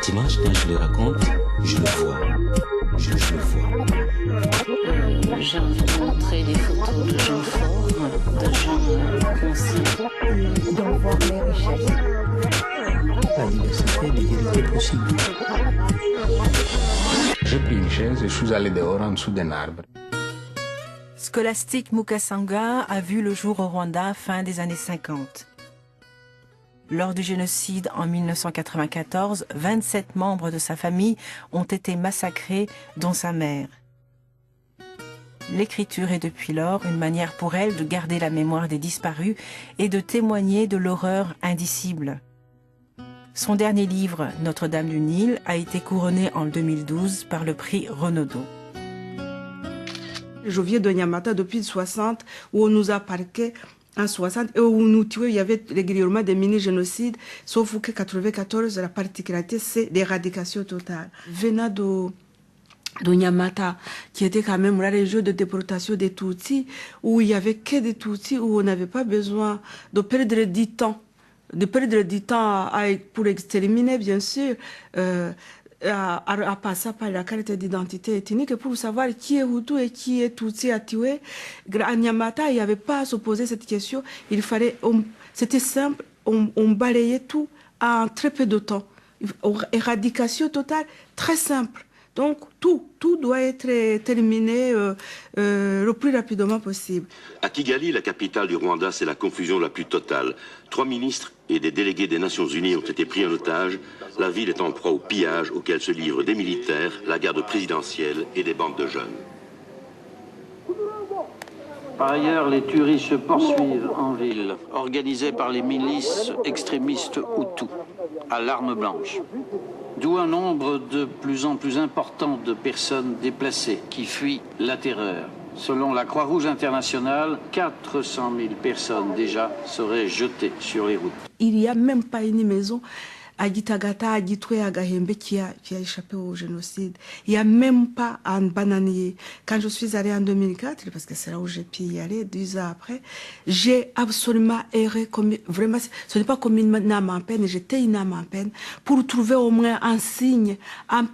images, quand je les raconte, je le vois. Je le vois. J'ai envie de montrer des photos de gens forts, de gens conscients. D'en voir les richesses. La diversité des vérités possibles. J'ai pris une chaise et je suis allé dehors en dessous d'un arbre. Scholastique Mukasanga a vu le jour au Rwanda fin des années 50. Lors du génocide en 1994, 27 membres de sa famille ont été massacrés, dont sa mère. L'écriture est depuis lors une manière pour elle de garder la mémoire des disparus et de témoigner de l'horreur indicible. Son dernier livre, Notre-Dame du Nil, a été couronné en 2012 par le prix Renaudot. Je viens de Nyamata depuis 60, où on nous a parqués en 60, et où nous tuions, il y avait régulièrement des mini-génocides, sauf que 94, la particularité, c'est l'éradication totale. Venant de Nyamata, qui était quand même la région de déportation des Tutsis, où il n'y avait que des Tutsis, où on n'avait pas besoin de perdre du temps. Pour exterminer, bien sûr, à passer par la carte d'identité ethnique pour savoir qui est Hutu et qui est Tutsi à tuer. À Nyamata, il n'y avait pas à se poser cette question. C'était simple, on balayait tout en très peu de temps. Éradication totale, très simple. Donc tout doit être terminé le plus rapidement possible. À Kigali, la capitale du Rwanda, c'est la confusion la plus totale. 3 ministres et des délégués des Nations Unies ont été pris en otage. La ville est en proie au pillage auquel se livrent des militaires, la garde présidentielle et des bandes de jeunes. Par ailleurs, les tueries se poursuivent en ville, organisées par les milices extrémistes Hutus, à l'arme blanche. D'où un nombre de plus en plus important de personnes déplacées qui fuient la terreur. Selon la Croix-Rouge internationale, 400 000 personnes déjà seraient jetées sur les routes. Il n'y a même pas une maison à Gitagata, à Gitwe, à Gahembe qui a échappé au génocide. Il n'y a même pas un bananier. Quand je suis allée en 2004, parce que c'est là où j'ai pu y aller, 10 ans après, j'ai absolument erré, vraiment, ce n'est pas comme une âme en peine, j'étais une âme en peine, pour trouver au moins un signe, un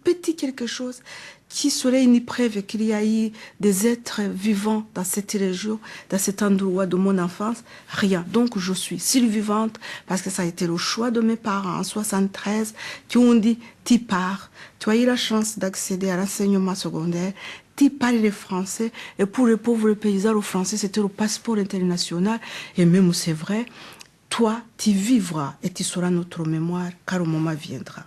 petit quelque chose qui serait une preuve qu'il y a eu des êtres vivants dans cette région, dans cet endroit de mon enfance. Rien. Donc je suis survivante parce que ça a été le choix de mes parents en 73 qui ont dit tu pars, tu as eu la chance d'accéder à l'enseignement secondaire, tu parles le français, et pour les pauvres paysans, le français c'était le passeport international, et même c'est vrai, toi tu vivras et tu seras notre mémoire car le moment viendra.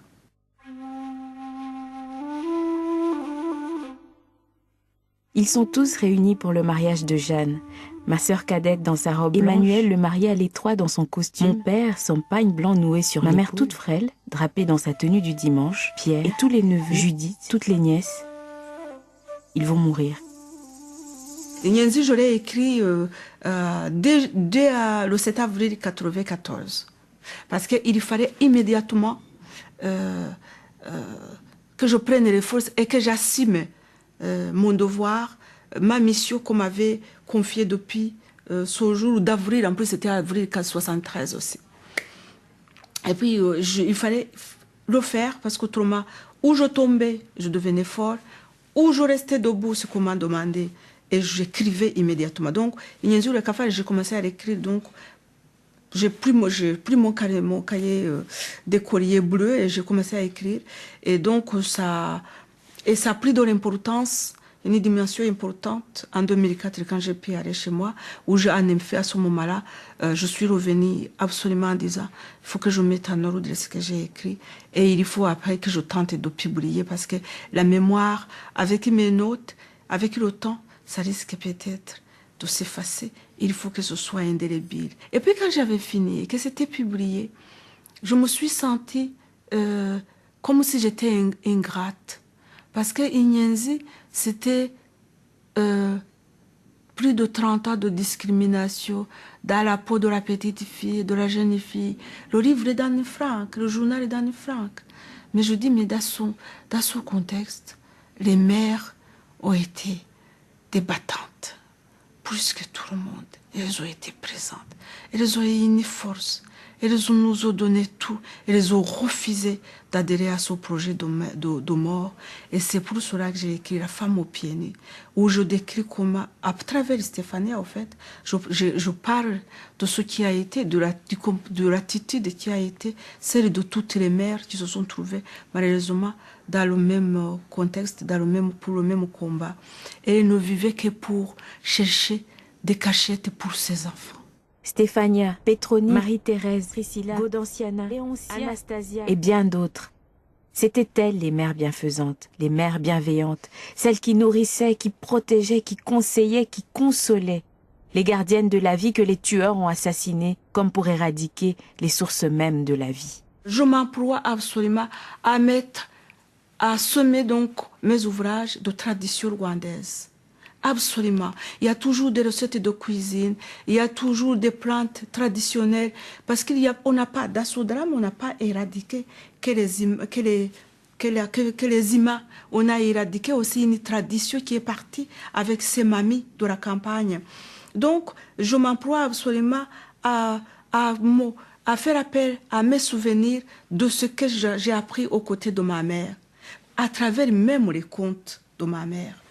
Ils sont tous réunis pour le mariage de Jeanne. Ma sœur cadette dans sa robe Emmanuel blanche. Le marié à l'étroit dans son costume. Mon père, son pagne blanc noué sur ma mère toute frêle, drapée dans sa tenue du dimanche. Pierre et tous les neveux, Judith, toutes les nièces. Ils vont mourir. Nyenzi, je l'ai écrit dès le 7 avril 1994. Parce qu'il fallait immédiatement que je prenne les forces et que j'assume mon devoir, ma mission qu'on m'avait confiée depuis ce jour d'avril. En plus, c'était avril 1973 aussi. Et puis, il fallait le faire parce qu'autrement, où je tombais, je devenais fort, où je restais debout, ce qu'on m'a demandé, et j'écrivais immédiatement. Donc, j'ai commencé à l'écrire, donc j'ai pris mon cahier d'écolier bleu et j'ai commencé à écrire. Et donc, ça a pris de l'importance, une dimension importante en 2004 quand j'ai pu aller chez moi, où en effet, à ce moment-là, je suis revenue absolument en disant il faut que je mette en ordre ce que j'ai écrit et il faut après que je tente de publier parce que la mémoire, avec mes notes, avec le temps, ça risque peut-être de s'effacer. Il faut que ce soit indélébile. Et puis quand j'avais fini et que c'était publié, je me suis sentie comme si j'étais ingrate. Parce que Inyenzi, c'était plus de 30 ans de discrimination dans la peau de la petite fille, de la jeune fille. Le livre est d'Anne Frank, le journal est d'Anne Frank. Mais je dis, mais dans son contexte, les mères ont été des battantes, plus que tout le monde. Elles ont été présentes. Elles ont eu une force. Elles nous ont donné tout. Elles ont refusé d'adhérer à ce projet de mort. Et c'est pour cela que j'ai écrit La femme au pied nu, où je décris comment, à travers Stéphania, en fait, je parle de ce qui a été, de l'attitude qui a été celle de toutes les mères qui se sont trouvées, malheureusement, dans le même contexte, pour le même combat. Et elles ne vivaient que pour chercher des cachettes pour ses enfants. Stéphania, Pétronie, Marie-Thérèse, Priscilla, Gaudenciana, Léoncia, Anastasia et bien d'autres. C'étaient elles les mères bienfaisantes, les mères bienveillantes, celles qui nourrissaient, qui protégeaient, qui conseillaient, qui consolaient, les gardiennes de la vie que les tueurs ont assassinées comme pour éradiquer les sources mêmes de la vie. Je m'emploie absolument à semer donc mes ouvrages de tradition rwandaise. Absolument. Il y a toujours des recettes de cuisine, il y a toujours des plantes traditionnelles, parce qu'on n'a pas, dans ce drame, on n'a pas éradiqué que les humains. On a éradiqué aussi une tradition qui est partie avec ces mamies de la campagne. Donc, je m'emploie absolument à faire appel à mes souvenirs de ce que j'ai appris aux côtés de ma mère, à travers même les contes de ma mère.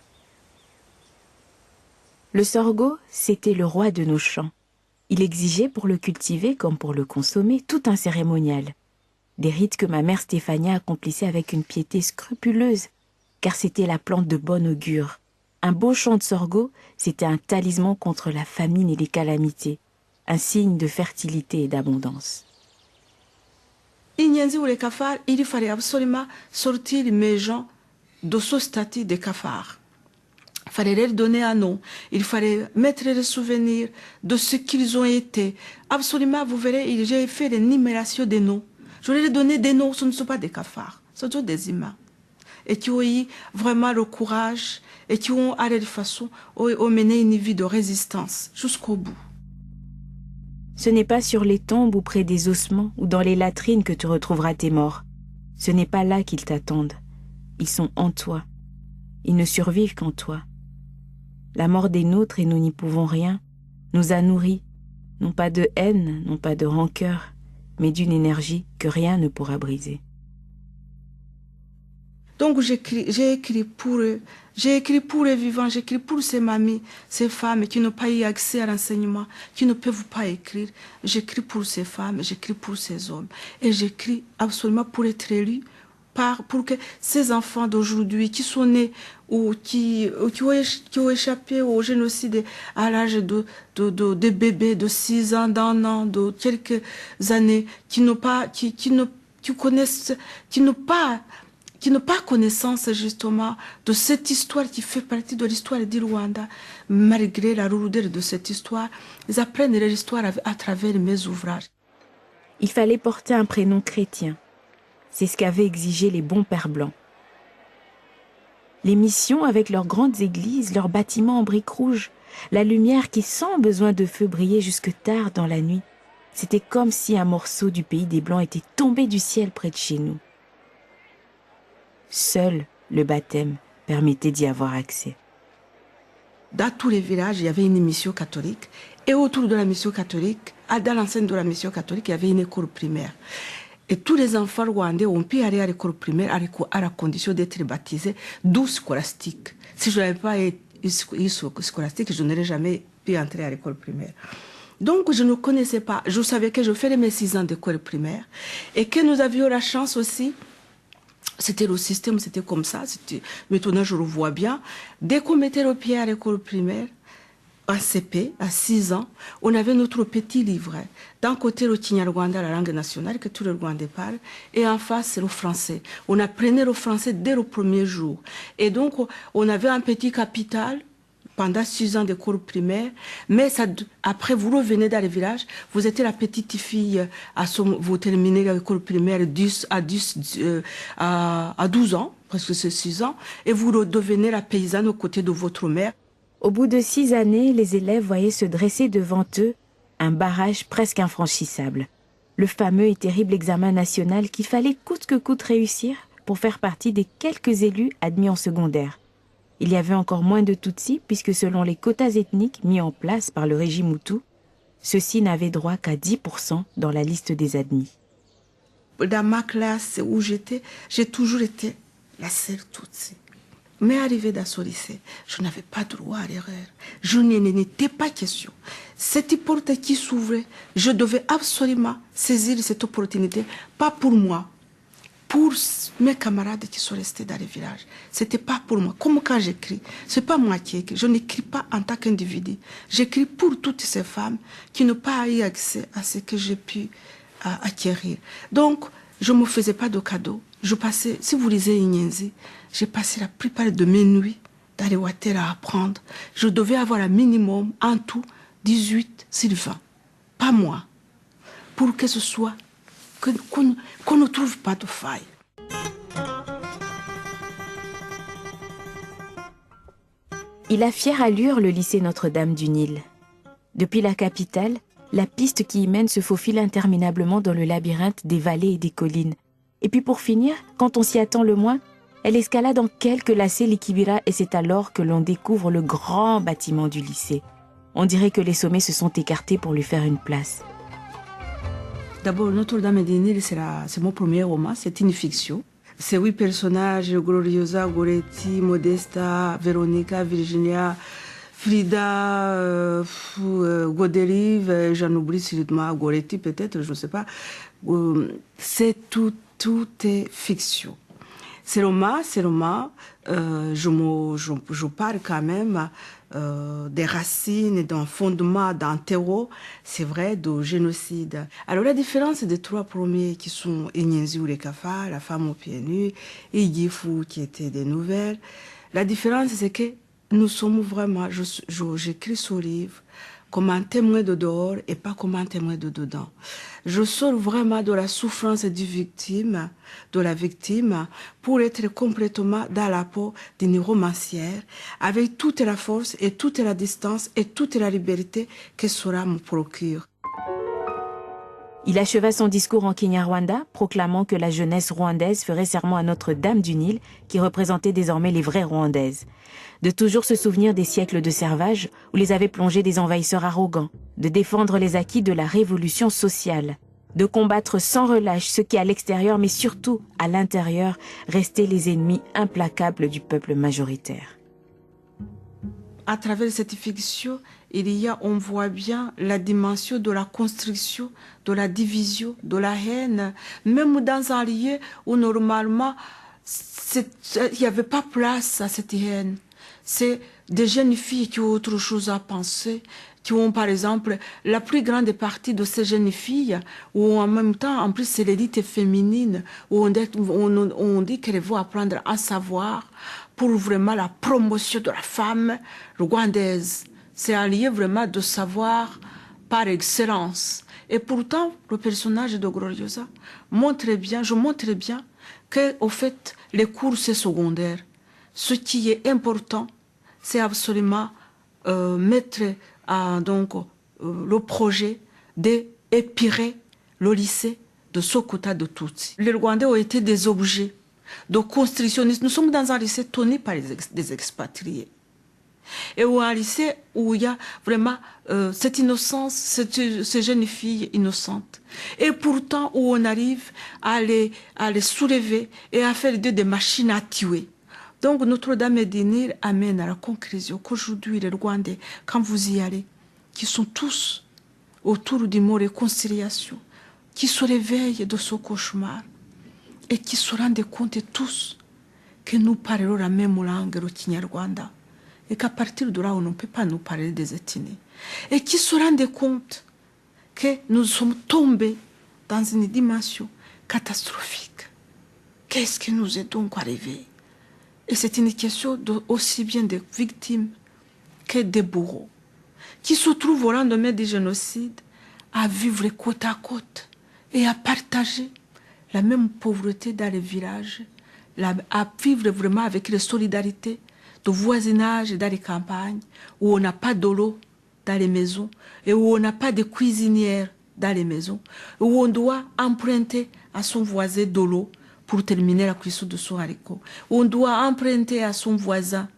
Le sorgho, c'était le roi de nos champs. Il exigeait pour le cultiver comme pour le consommer tout un cérémonial. Des rites que ma mère Stéphania accomplissait avec une piété scrupuleuse, car c'était la plante de bon augure. Un beau champ de sorgho, c'était un talisman contre la famine et les calamités, un signe de fertilité et d'abondance. Il fallait absolument sortir mes gens de ce statut de cafard. Il fallait leur donner un nom, il fallait mettre les souvenirs de ce qu'ils ont été. Absolument, vous verrez, j'ai fait l'énumération des noms. Je leur ai donné des noms, ce ne sont pas des cafards, ce sont des humains. Et qui ont eu vraiment le courage et qui ont, à leur façon, ont mené une vie de résistance jusqu'au bout. Ce n'est pas sur les tombes ou près des ossements ou dans les latrines que tu retrouveras tes morts. Ce n'est pas là qu'ils t'attendent. Ils sont en toi. Ils ne survivent qu'en toi. La mort des nôtres, et nous n'y pouvons rien, nous a nourris, non pas de haine, non pas de rancœur, mais d'une énergie que rien ne pourra briser. Donc j'ai écrit pour eux, j'ai écrit pour les vivants, j'ai écrit pour ces mamies, ces femmes qui n'ont pas eu accès à l'enseignement, qui ne peuvent pas écrire. J'écris pour ces femmes, j'écris pour ces hommes. Et j'écris absolument pour être élu, pour que ces enfants d'aujourd'hui qui sont nés ou qui ont échappé au génocide à l'âge de bébés de 6 ans, d'1 an, de quelques années, qui n'ont pas connaissance justement de cette histoire qui fait partie de l'histoire du Rwanda. Malgré la lourdeur de cette histoire, ils apprennent leur histoire à travers mes ouvrages. Il fallait porter un prénom chrétien. C'est ce qu'avaient exigé les bons pères blancs. Les missions avec leurs grandes églises, leurs bâtiments en briques rouges, la lumière qui sans besoin de feu brillait jusque tard dans la nuit. C'était comme si un morceau du pays des Blancs était tombé du ciel près de chez nous. Seul le baptême permettait d'y avoir accès. Dans tous les villages, il y avait une mission catholique. Et autour de la mission catholique, dans l'enceinte de la mission catholique, il y avait une école primaire. Et tous les enfants rwandais ont pu aller à l'école primaire à la condition d'être baptisés, d'où scolastique. Si je n'avais pas eu scolastique, je n'aurais jamais pu entrer à l'école primaire. Donc je ne connaissais pas, je savais que je ferais mes 6 ans d'école primaire et que nous avions la chance aussi, c'était le système, c'était comme ça, maintenant je le vois bien, dès qu'on mettait le pied à l'école primaire, en CP, à 6 ans, on avait notre petit livret. D'un côté, le Kinyarwanda, la langue nationale, que tous les Rwandais parlent, et en face, c'est le français. On apprenait le français dès le premier jour. Et donc, on avait un petit capital pendant 6 ans d'école primaire, mais ça, après, vous revenez dans les villages, vous étiez la petite fille, vous terminez l'école primaire à 12 ans, parce que c'est 6 ans, et vous redevenez la paysanne aux côtés de votre mère. Au bout de 6 années, les élèves voyaient se dresser devant eux un barrage presque infranchissable. Le fameux et terrible examen national qu'il fallait coûte que coûte réussir pour faire partie des quelques élus admis en secondaire. Il y avait encore moins de Tutsis puisque selon les quotas ethniques mis en place par le régime Hutu, Ceux-ci n'avaient droit qu'à 10% dans la liste des admis. Dans ma classe où j'étais, j'ai toujours été la seule Tutsi. Mais arrivé dans ce lycée, je n'avais pas droit à l'erreur. Je n'en étais pas question. Cette porte qui s'ouvrait, je devais absolument saisir cette opportunité, pas pour moi, pour mes camarades qui sont restés dans les villages. C'était pas pour moi. Comme quand j'écris, c'est pas moi qui écris. Je n'écris pas en tant qu'individu. J'écris pour toutes ces femmes qui n'ont pas eu accès à ce que j'ai pu acquérir. Donc, je ne me faisais pas de cadeaux. Je passais, si vous lisez Inyenzi, j'ai passé la plupart de mes nuits dans les Ouattara à apprendre. Je devais avoir un minimum, en tout, 18 sur 20. Pas moi. Pour que ce soit, qu'on ne trouve pas de faille. Il a fière allure, le lycée Notre-Dame du Nil. Depuis la capitale, la piste qui y mène se faufile interminablement dans le labyrinthe des vallées et des collines. Et puis pour finir, quand on s'y attend le moins, elle escalade en quelques lacets l'Ikibira et c'est alors que l'on découvre le grand bâtiment du lycée. On dirait que les sommets se sont écartés pour lui faire une place. D'abord, Notre-Dame du Nil, c'est mon premier roman, c'est une fiction. Ces 8 personnages, Gloriosa, Goretti, Modesta, Veronica, Virginia, Frida, Godelive, j'en oublie sûrement, Goretti peut-être, je ne sais pas. C'est tout est fiction. Ces romans, je parle quand même des racines, d'un fondement, d'un terreau, c'est vrai, de génocide. Alors la différence des 3 premiers qui sont Inyenzi ou les Kafa, La femme aux pieds nus, et Yifu qui étaient des nouvelles, la différence c'est que nous sommes vraiment, j'écris ce livre comme un témoin de dehors et pas comme un témoin de dedans. Je sors vraiment de la souffrance de la victime, pour être complètement dans la peau d'une romancière, avec toute la force et toute la distance et toute la liberté que cela me procure. Il acheva son discours en Kinyarwanda, proclamant que la jeunesse rwandaise ferait serment à Notre-Dame du Nil, qui représentait désormais les vraies Rwandaises. De toujours se souvenir des siècles de servage où les avaient plongés des envahisseurs arrogants, de défendre les acquis de la révolution sociale, de combattre sans relâche ceux qui à l'extérieur, mais surtout à l'intérieur, restaient les ennemis implacables du peuple majoritaire. À travers cette fiction, on voit bien la dimension de la construction, de la division, de la haine, même dans un lieu où normalement il n'y avait pas place à cette haine. C'est des jeunes filles qui ont autre chose à penser, qui ont par exemple la plus grande partie de ces jeunes filles, où en même temps, en plus c'est l'élite féminine, où on dit qu'elles vont apprendre à savoir pour vraiment la promotion de la femme rwandaise. C'est un lieu vraiment de savoir par excellence. Et pourtant, le personnage de Gloriosa montre bien que, au fait, les cours c'est secondaire. Ce qui est important, c'est absolument mettre le projet d'épirer le lycée de Sokota de Tutsi. Les Rwandais ont été des objets de construction. Nous sommes dans un lycée tenu par des expatriés. Et où un lycée où il y a vraiment cette innocence, ces jeunes filles innocentes. Et pourtant où on arrive à les soulever et à faire des machines à tuer. Donc Notre-Dame du Nil amène à la conclusion qu'aujourd'hui les Rwandais, quand vous y allez, qui sont tous autour du mot réconciliation, qui se réveillent de ce cauchemar et qui se rendent compte tous que nous parlons la même langue, le Kinyarwanda, et qu'à partir de là, on ne peut pas nous parler des ethnies, et qui se rendent compte que nous sommes tombés dans une dimension catastrophique. Qu'est-ce qui nous est donc arrivé? Et c'est une question aussi bien des victimes que des bourreaux, qui se trouvent au lendemain du génocide à vivre côte à côte et à partager la même pauvreté dans les villages, à vivre vraiment avec les solidarités de voisinage dans les campagnes, où on n'a pas de l'eau dans les maisons et où on n'a pas de cuisinière dans les maisons, où on doit emprunter à son voisin de l'eau pour terminer la cuisson de son haricot, où on doit emprunter à son voisin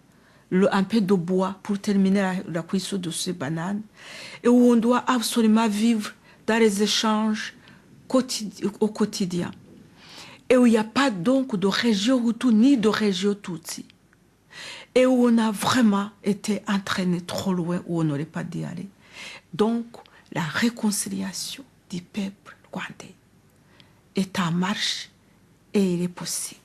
un peu de bois pour terminer la cuisson de ces bananes, et où on doit absolument vivre dans les échanges au quotidien, et où il n'y a pas donc de région Hutu ni de région Tutsi, et où on a vraiment été entraîné trop loin où on n'aurait pas dû aller. Donc, la réconciliation du peuple rwandais est en marche et il est possible.